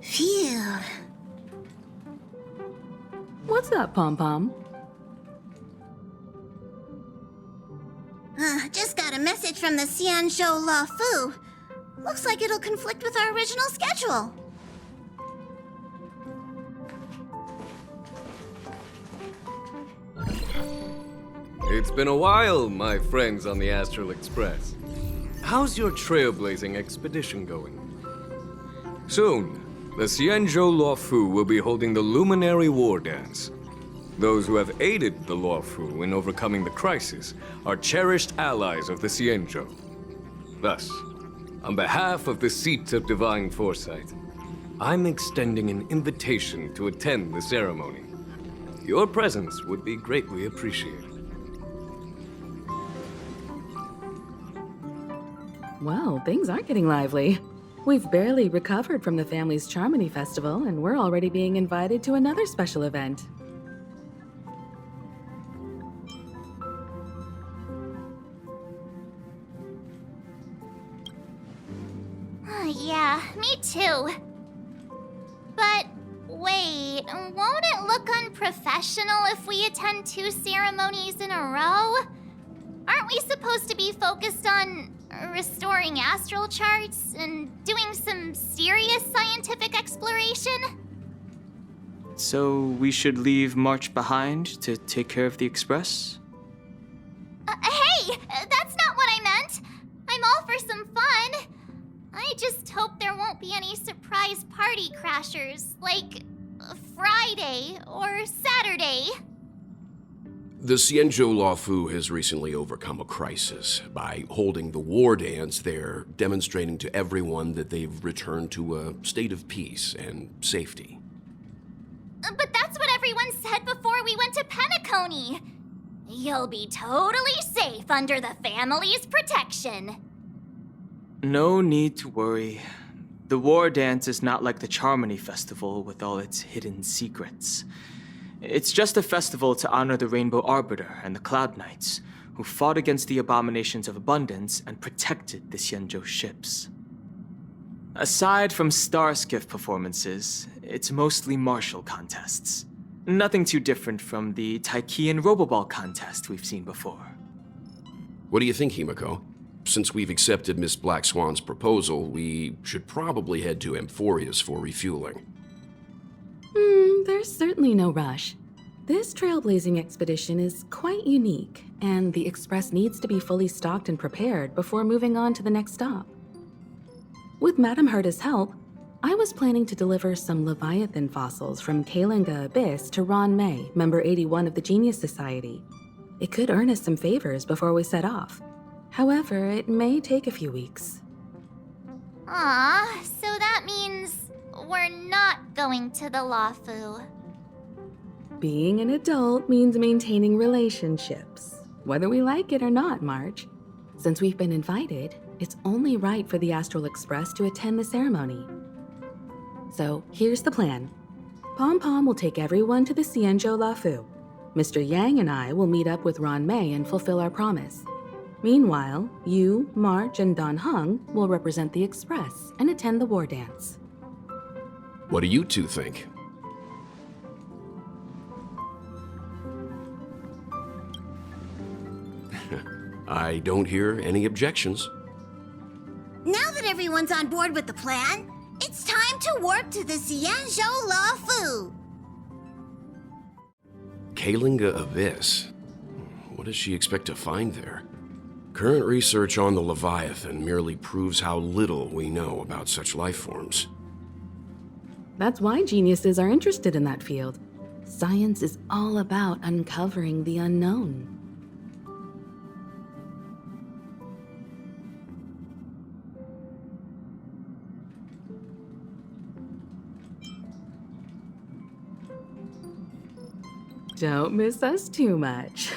Phew. What's up, Pom-Pom? Just got a message from the Xianzhou La Fu. Looks like it'll conflict with our original schedule. It's been a while, my friends on the Astral Express. How's your trailblazing expedition going? Soon, the Xianzhou Luofu will be holding the Luminary War Dance. Those who have aided the Luofu in overcoming the crisis are cherished allies of the Xianzhou. Thus, on behalf of the Seat of Divine Foresight, I'm extending an invitation to attend the ceremony. Your presence would be greatly appreciated. Well, things are getting lively. We've barely recovered from the family's Charmony Festival, and we're already being invited to another special event. Yeah, me too. But wait, won't it look unprofessional if we attend 2 ceremonies in a row? Aren't we supposed to be focused on restoring astral charts and doing some serious scientific exploration? So we should leave March behind to take care of the Express? Hey, that's not what I meant. I'm all for some fun. I just hope there won't be any surprise party crashers, like Friday or Saturday. The Xianzhou Luofu has recently overcome a crisis. By holding the war dance, they're demonstrating to everyone that they've returned to a state of peace and safety. But that's what everyone said before we went to Penacony. You'll be totally safe under the family's protection. No need to worry. The war dance is not like the Charmony Festival with all its hidden secrets. It's just a festival to honor the Rainbow Arbiter and the Cloud Knights, who fought against the abominations of abundance and protected the Xianzhou ships. Aside from star skiff performances, it's mostly martial contests. Nothing too different from the Taiki and Roboball contest we've seen before. What do you think, Himiko? Since we've accepted Miss Black Swan's proposal, we should probably head to Amphorius for refueling. There's certainly no rush. This trailblazing expedition is quite unique, and the Express needs to be fully stocked and prepared before moving on to the next stop. With Madame Herta's help, I was planning to deliver some Leviathan fossils from Kalinga Abyss to Ron May, member 81 of the Genius Society. It could earn us some favors before we set off. However, it may take a few weeks. Aw, so that means we're not going to the Luofu. Being an adult means maintaining relationships, whether we like it or not, March. Since we've been invited, it's only right for the Astral Express to attend the ceremony. So here's the plan. Pom-Pom will take everyone to the Xianzhou Luofu. Mr. Yang and I will meet up with Ron May and fulfill our promise. Meanwhile, you, March, and Don Hung will represent the Express and attend the war dance. What do you two think? I don't hear any objections. Now that everyone's on board with the plan, it's time to warp to the Xianzhou Luofu. Kalinga Abyss. What does she expect to find there? Current research on the Leviathan merely proves how little we know about such life forms. That's why geniuses are interested in that field. Science is all about uncovering the unknown. Don't miss us too much.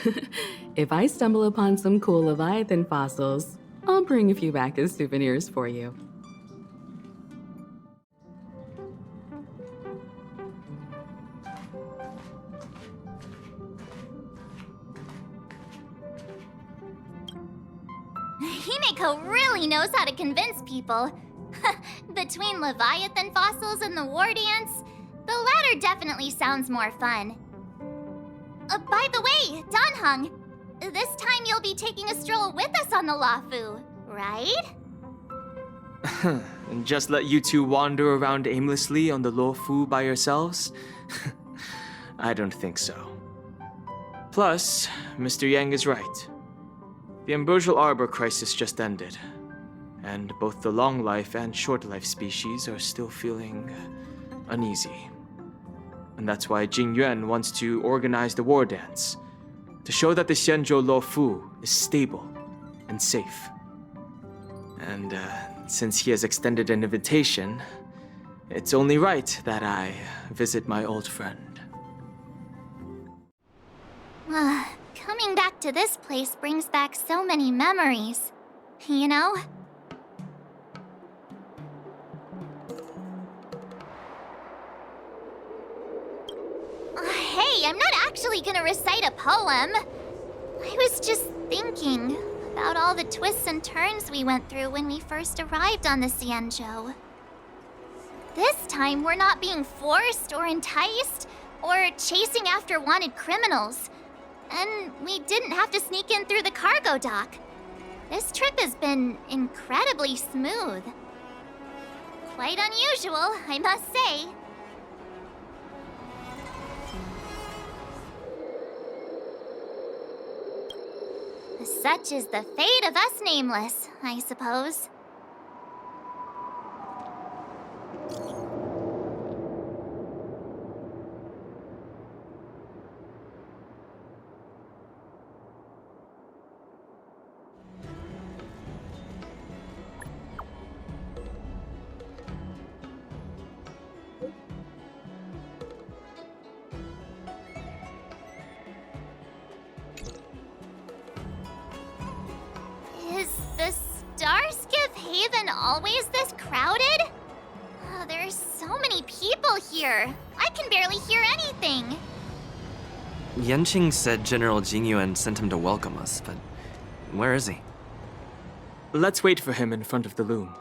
If I stumble upon some cool Leviathan fossils, I'll bring a few back as souvenirs for you. Himiko really knows how to convince people. Between Leviathan fossils and the war dance, the latter definitely sounds more fun. By the way, Danhung, this time you'll be taking a stroll with us on the Luofu, right? And just let you two wander around aimlessly on the Luofu by yourselves? I don't think so. Plus, Mr. Yang is right. The ambrosial arbor crisis just ended, and both the long life and short life species are still feeling uneasy. And that's why Jing Yuan wants to organize the war dance, to show that the Xianzhou Luofu is stable and safe. And since he has extended an invitation, it's only right that I visit my old friend. Coming back to this place brings back so many memories, you know? Hey, I'm not actually gonna recite a poem. I was just thinking about all the twists and turns we went through when we first arrived on the Xianzhou. This time, we're not being forced or enticed or chasing after wanted criminals. And we didn't have to sneak in through the cargo dock. This trip has been incredibly smooth. Quite unusual, I must say. Such is the fate of us nameless, I suppose. Is the Starskiff Haven always this crowded? Oh, there's so many people here. I can barely hear anything. Yanqing said General Jingyuan sent him to welcome us, but where is he? Let's wait for him in front of the loom.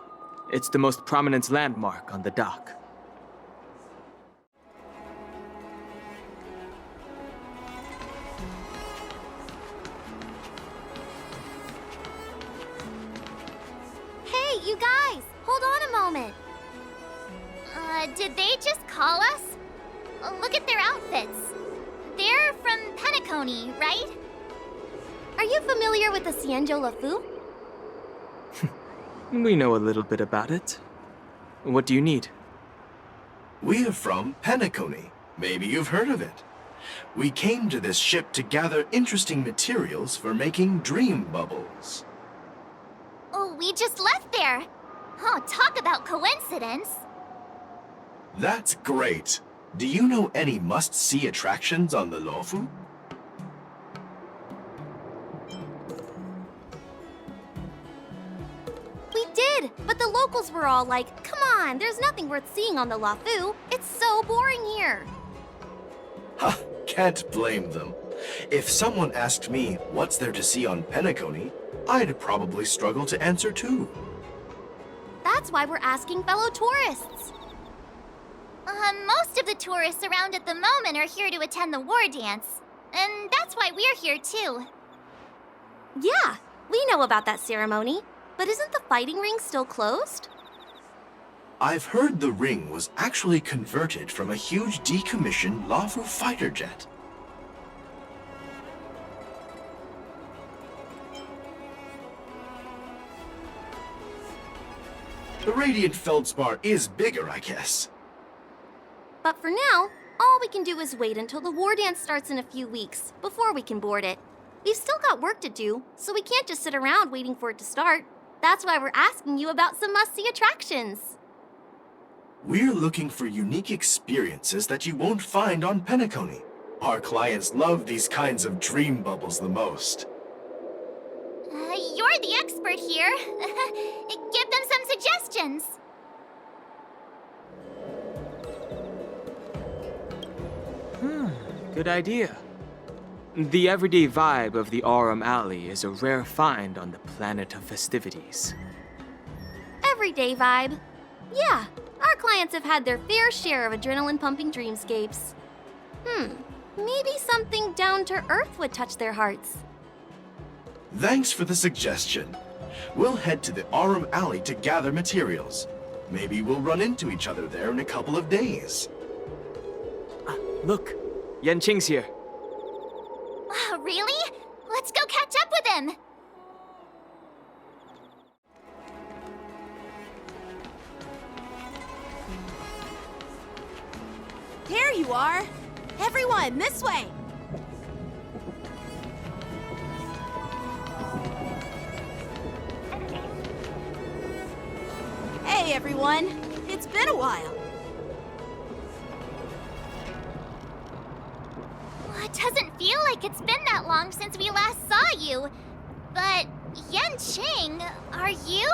It's the most prominent landmark on the dock. Hey, you guys! Hold on a moment. Did they just call us? Look at their outfits. They're from Penacony, right? Are you familiar with the Xianzhou Luofu? We know a little bit about it. What do you need? We're from Penacony. Maybe you've heard of it. We came to this ship to gather interesting materials for making dream bubbles. Oh, we just left there. Oh, talk about coincidence. That's great. Do you know any must-see attractions on the Luofu? We did, but the locals were all like, come on, there's nothing worth seeing on the Luofu. It's so boring here. Ha! Can't blame them. If someone asked me what's there to see on Penacony, I'd probably struggle to answer too. That's why we're asking fellow tourists. Most of the tourists around at the moment are here to attend the war dance. And that's why we're here too. Yeah, we know about that ceremony. But isn't the fighting ring still closed? I've heard the ring was actually converted from a huge decommissioned Luofu fighter jet. The radiant feldspar is bigger, I guess. But for now, all we can do is wait until the war dance starts in a few weeks before we can board it. We've still got work to do, so we can't just sit around waiting for it to start. That's why we're asking you about some must-see attractions. We're looking for unique experiences that you won't find on Penacony. Our clients love these kinds of dream bubbles the most. You're the expert here. Give them some suggestions. Good idea. The everyday vibe of the Aurum Alley is a rare find on the planet of festivities. Everyday vibe. Yeah, our clients have had their fair share of adrenaline-pumping dreamscapes. Maybe something down to earth would touch their hearts. Thanks for the suggestion. We'll head to the Aurum Alley to gather materials. Maybe we'll run into each other there in a couple of days. Look, Yanqing's here. Really? Let's go catch up with him! There you are! Everyone, this way! Hey everyone! It's been a while! It doesn't feel like it's been that long since we last saw you. But, Yanqing, are you?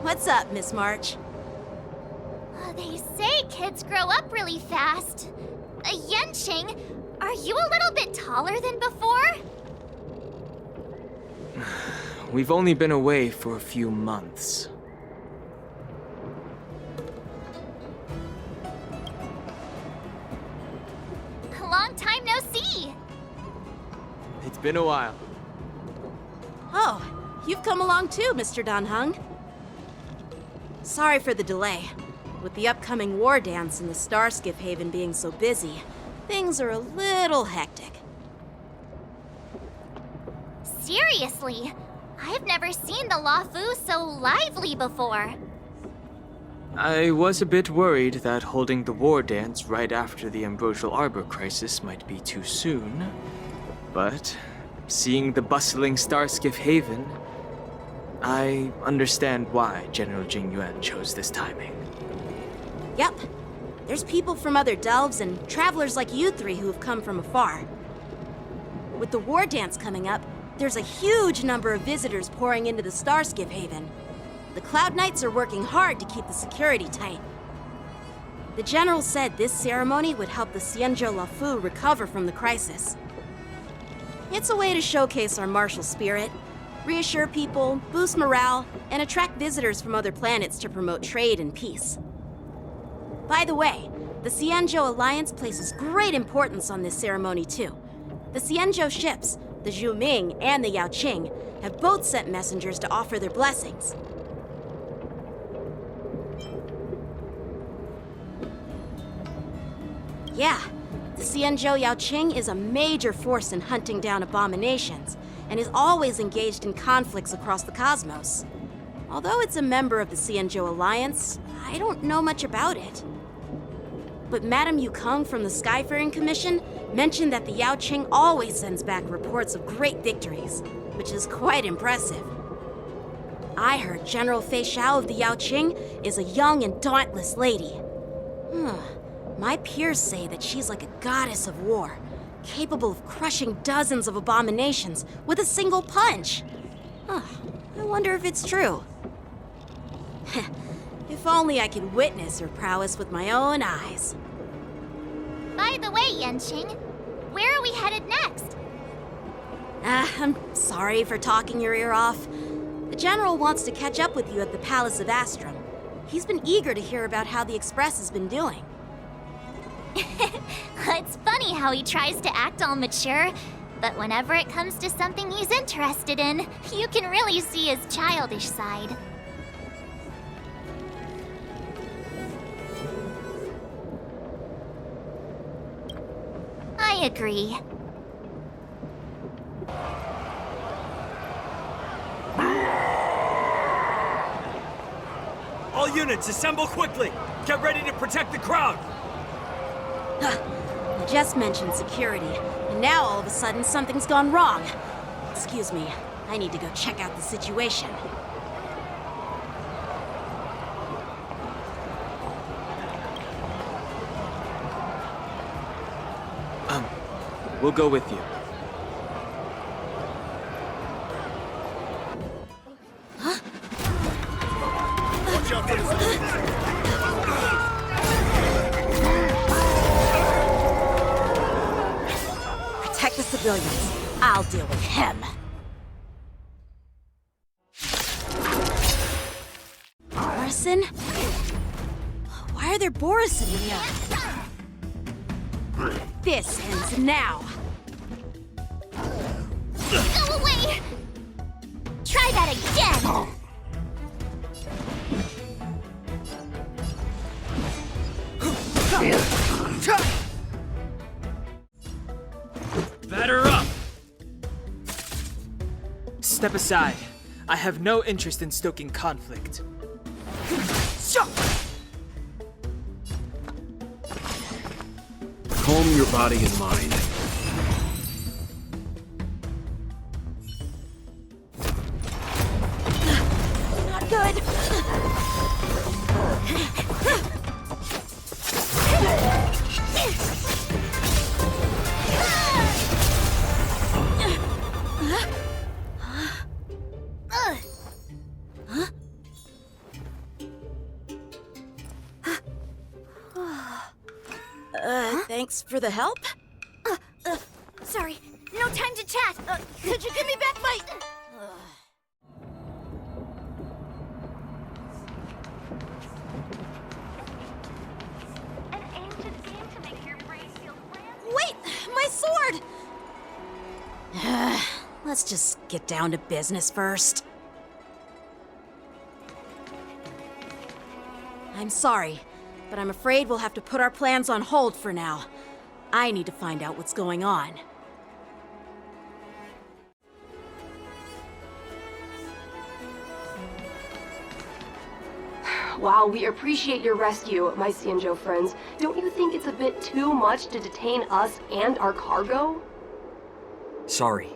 What's up, Miss March? They say kids grow up really fast. Yanqing, are you a little bit taller than before? We've only been away for a few months. Long time no see. It's been a while. Oh, you've come along too, Mr. Danheng. Sorry for the delay. With the upcoming war dance and the Starskiff Haven being so busy, things are a little hectic. Seriously, I've never seen the Luofu so lively before. I was a bit worried that holding the war dance right after the Ambrosial Arbor crisis might be too soon. But seeing the bustling Starskiff Haven, I understand why General Jingyuan chose this timing. Yep. There's people from other delves and travelers like you three who have come from afar. With the war dance coming up, there's a huge number of visitors pouring into the Starskiff Haven. The Cloud Knights are working hard to keep the security tight. The General said this ceremony would help the Xianzhou Luofu recover from the crisis. It's a way to showcase our martial spirit, reassure people, boost morale, and attract visitors from other planets to promote trade and peace. By the way, the Xianzhou Alliance places great importance on this ceremony too. The Xianzhou ships, the Zhuming and the Yaoqing, have both sent messengers to offer their blessings. Yeah, the Xianzhou Yaoqing is a major force in hunting down abominations, and is always engaged in conflicts across the cosmos. Although it's a member of the Xianzhou Alliance, I don't know much about it. But Madame Yukong from the Skyfaring Commission mentioned that the Yaoqing always sends back reports of great victories, which is quite impressive. I heard General Fei Xiao of the Yaoqing is a young and dauntless lady. My peers say that she's like a goddess of war, capable of crushing dozens of abominations with a single punch. I wonder if it's true. If only I could witness her prowess with my own eyes. By the way, Yanqing, where are we headed next? I'm sorry for talking your ear off. The General wants to catch up with you at the Palace of Astrum. He's been eager to hear about how the Express has been doing. It's funny how he tries to act all mature, but whenever it comes to something he's interested in, you can really see his childish side. I agree. All units, assemble quickly! Get ready to protect the crowd! You just mentioned security, and now all of a sudden something's gone wrong. Excuse me, I need to go check out the situation. We'll go with you. Protect the civilians. I'll deal with him. Our Borisin? Why are there Borisin in here? This ends now. Go away! Try that again! Batter up! Step aside. I have no interest in stoking conflict. Calm your body and mind. Not good. Thanks for the help. Sorry, no time to chat. Could you give me back my... Wait! My sword! Let's just get down to business first. I'm sorry, but I'm afraid we'll have to put our plans on hold for now. I need to find out what's going on. While we appreciate your rescue, my Xianzhou friends, don't you think it's a bit too much to detain us and our cargo? Sorry,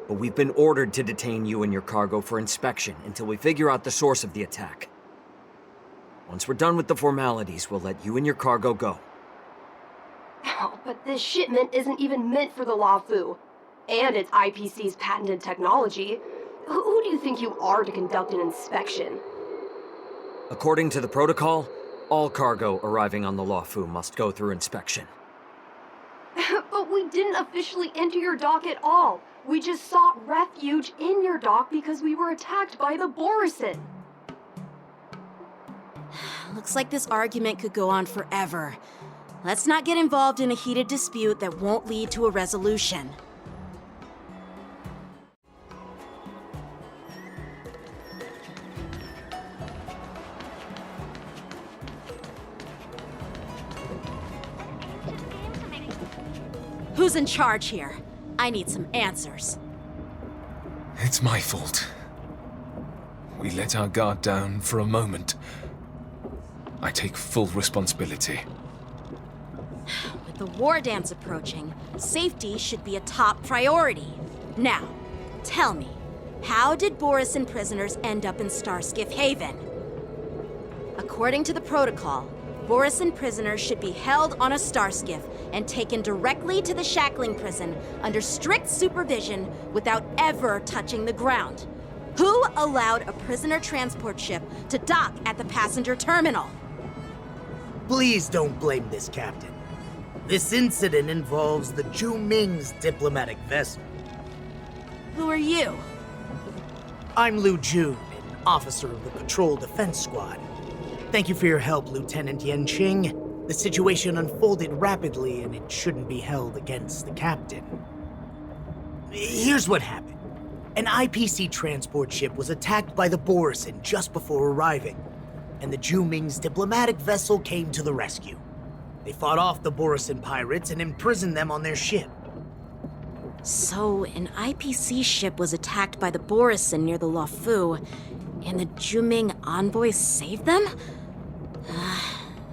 but we've been ordered to detain you and your cargo for inspection until we figure out the source of the attack. Once we're done with the formalities, we'll let you and your cargo go. Oh, but this shipment isn't even meant for the Luofu. And it's IPC's patented technology. Who do you think you are to conduct an inspection? According to the protocol, all cargo arriving on the Luofu must go through inspection. But we didn't officially enter your dock at all. We just sought refuge in your dock because we were attacked by the Borisin. Looks like this argument could go on forever. Let's not get involved in a heated dispute that won't lead to a resolution. Who's in charge here? I need some answers. It's my fault. We let our guard down for a moment. I take full responsibility. With the war dance approaching, safety should be a top priority. Now, tell me, how did Borisin prisoners end up in Starskiff Haven? According to the protocol, Borisin prisoners should be held on a starskiff and taken directly to the shackling prison under strict supervision without ever touching the ground. Who allowed a prisoner transport ship to dock at the passenger terminal? Please don't blame this captain. This incident involves the Zhu Ming's diplomatic vessel. Who are you? I'm Liu Jun, an officer of the Patrol Defense Squad. Thank you for your help, Lieutenant Yanqing. The situation unfolded rapidly and it shouldn't be held against the captain. Here's what happened. An IPC transport ship was attacked by the Borisin just before arriving, and the Zhu Ming's diplomatic vessel came to the rescue. They fought off the Borisin pirates and imprisoned them on their ship. So, an IPC ship was attacked by the Borisin near the Luofu, and the Zhu Ming envoys saved them?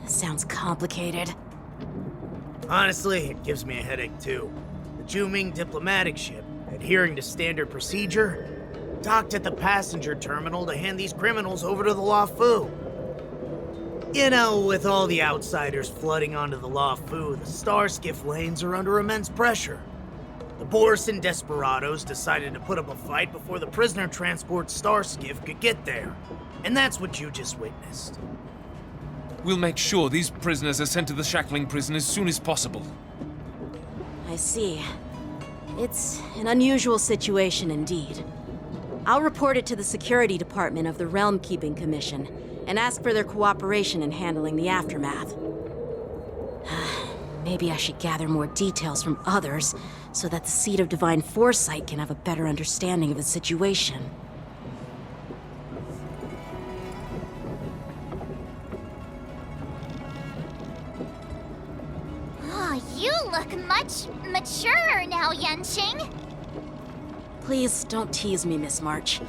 Sounds complicated. Honestly, it gives me a headache too. The Zhu Ming diplomatic ship, adhering to standard procedure, docked at the passenger terminal to hand these criminals over to the Luofu. You know, with all the outsiders flooding onto the Luofu, the starskiff lanes are under immense pressure. The Borisin desperados decided to put up a fight before the prisoner transport starskiff could get there. And that's what you just witnessed. We'll make sure these prisoners are sent to the shackling prison as soon as possible. I see. It's an unusual situation indeed. I'll report it to the security department of the Realm Keeping Commission and ask for their cooperation in handling the aftermath. Maybe I should gather more details from others so that the Seed of Divine Foresight can have a better understanding of the situation. Oh, you look much maturer now, Yenching. Please don't tease me, Miss March.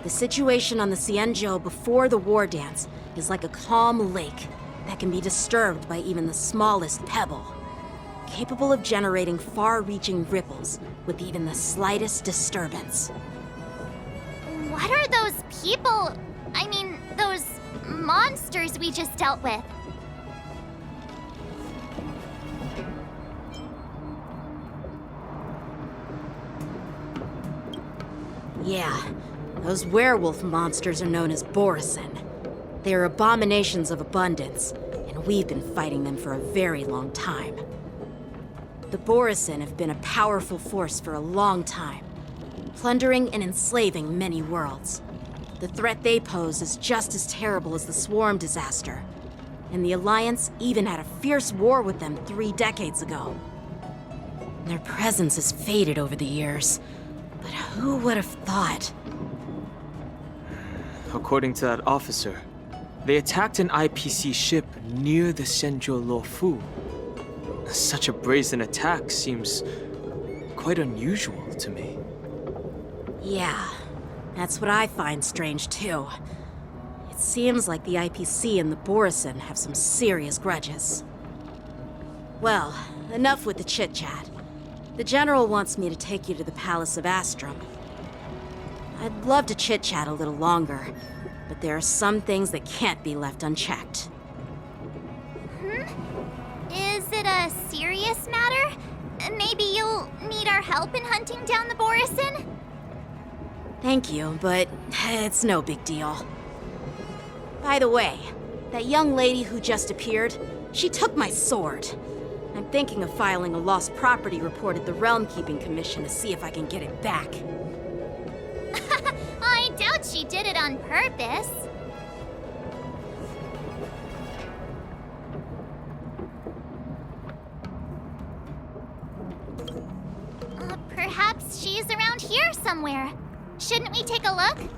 The situation on the Xianzhou before the war dance is like a calm lake that can be disturbed by even the smallest pebble, capable of generating far-reaching ripples with even the slightest disturbance. What are those people? I mean, those monsters we just dealt with? Yeah, those werewolf monsters are known as Borisin. They are abominations of abundance, and we've been fighting them for a very long time. The Borisin have been a powerful force for a long time, plundering and enslaving many worlds. The threat they pose is just as terrible as the Swarm disaster, and the Alliance even had a fierce war with them 3 decades ago. Their presence has faded over the years, but who would have thought? According to that officer, they attacked an IPC ship near the Xianzhou Luofu. Such a brazen attack seems quite unusual to me. Yeah, that's what I find strange too. It seems like the IPC and the Borisin have some serious grudges. Well, enough with the chit-chat. The General wants me to take you to the Palace of Astrum. I'd love to chit-chat a little longer, but there are some things that can't be left unchecked. Is it a serious matter? Maybe you'll need our help in hunting down the Borisin? Thank you, but it's no big deal. By the way, that young lady who just appeared, she took my sword. I'm thinking of filing a lost property report at the Realm Keeping Commission to see if I can get it back. I doubt she did it on purpose. Perhaps she's around here somewhere. Shouldn't we take a look?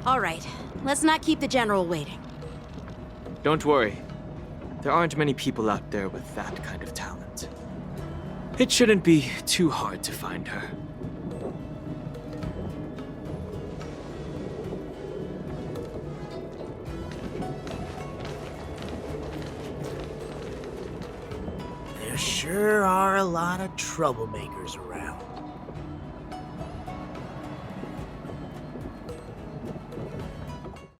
All right, let's not keep the General waiting. Don't worry. There aren't many people out there with that kind of talent. It shouldn't be too hard to find her. There sure are a lot of troublemakers around.